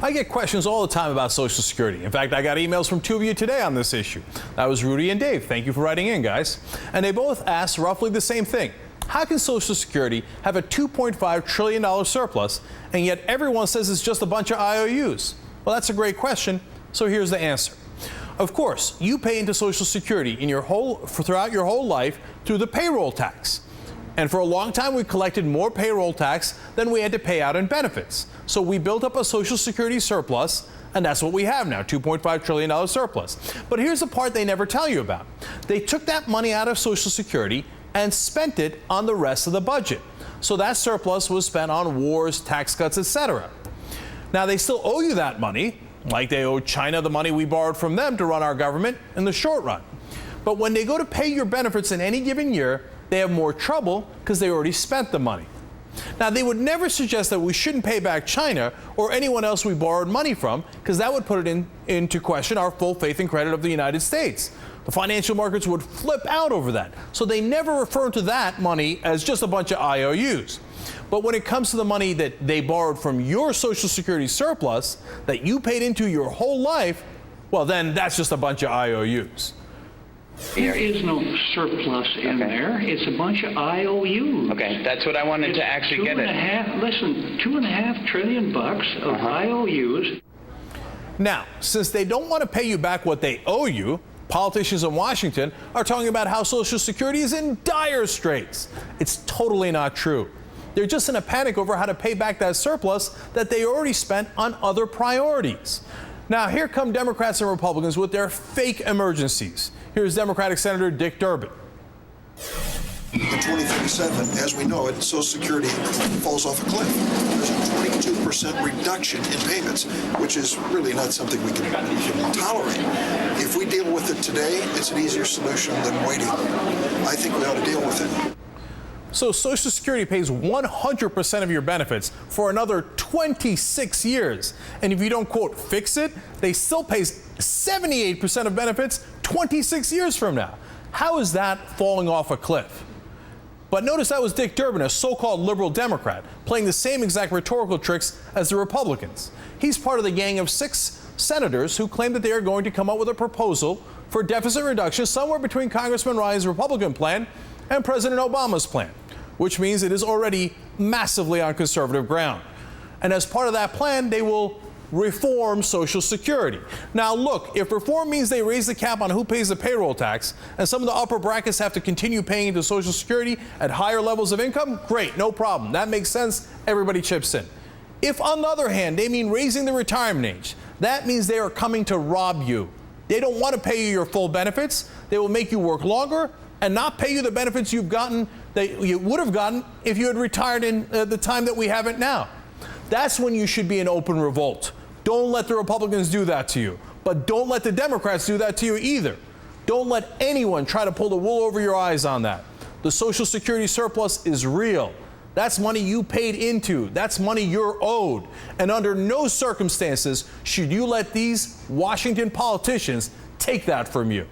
I get questions all the time about Social Security. In fact, I got emails from two of you today on this issue. That was Rudy and Dave. Thank you for writing in, guys. And they both asked roughly the same thing. How can Social Security have a $2.5 trillion surplus, and yet everyone says it's just a bunch of IOUs? Well, that's a great question, so here's the answer. Of course, you pay into Social Security throughout your whole life through the payroll tax. And for a long time, we collected more payroll tax than we had to pay out in benefits. So we built up a Social Security surplus, and that's what we have now, $2.5 trillion surplus. But here's the part they never tell you about. They took that money out of Social Security and spent it on the rest of the budget. So that surplus was spent on wars, tax cuts, etc. Now, they still owe you that money, like they owe China the money we borrowed from them to run our government in the short run. But when they go to pay your benefits in any given year, they have more trouble because they already spent the money. Now, they would never suggest that we shouldn't pay back China or anyone else we borrowed money from, because that would put it into question our full faith and credit of the United States. The financial markets would flip out over that. So they never refer to that money as just a bunch of IOUs. But when it comes to the money that they borrowed from your Social Security surplus that you paid into your whole life, well, then that's just a bunch of IOUs. There is no surplus in there. It's a bunch of IOUs. Okay, that's what I wanted to actually get at. Listen, $2.5 trillion of IOUs. Now, since they don't want to pay you back what they owe you, politicians in Washington are talking about how Social Security is in dire straits. It's totally not true. They're just in a panic over how to pay back that surplus that they already spent on other priorities. Now, here come Democrats and Republicans with their fake emergencies. Here's Democratic Senator Dick Durbin. In 2037, as we know it, Social Security falls off a cliff. There's a 22% reduction in payments, which is really not something we can tolerate. If we deal with it today, it's an easier solution than waiting. I think we ought to deal with it. So Social Security pays 100% of your benefits for another 26 years. And if you don't, quote, fix it, they still pay 78% of benefits 26 years from now. How is that falling off a cliff? But notice that was Dick Durbin, a so-called liberal Democrat, playing the same exact rhetorical tricks as the Republicans. He's part of the gang of 6 senators who claim that they are going to come up with a proposal for deficit reduction somewhere between Congressman Ryan's Republican plan and President Obama's plan, which means it is already massively on conservative ground. And as part of that plan, they will reform Social Security. Now, look, if reform means they raise the cap on who pays the payroll tax, and some of the upper brackets have to continue paying into Social Security at higher levels of income, great, no problem. That makes sense. Everybody chips in. If, on the other hand, they mean raising the retirement age, that means they are coming to rob you. They don't want to pay you your full benefits. They will make you work longer and not pay you the benefits you've gotten that you would have gotten if you had retired in the time that we have it now. That's when you should be in open revolt. Don't let the Republicans do that to you. But don't let the Democrats do that to you either. Don't let anyone try to pull the wool over your eyes on that. The Social Security surplus is real. That's money you paid into. That's money you're owed. And under no circumstances should you let these Washington politicians take that from you.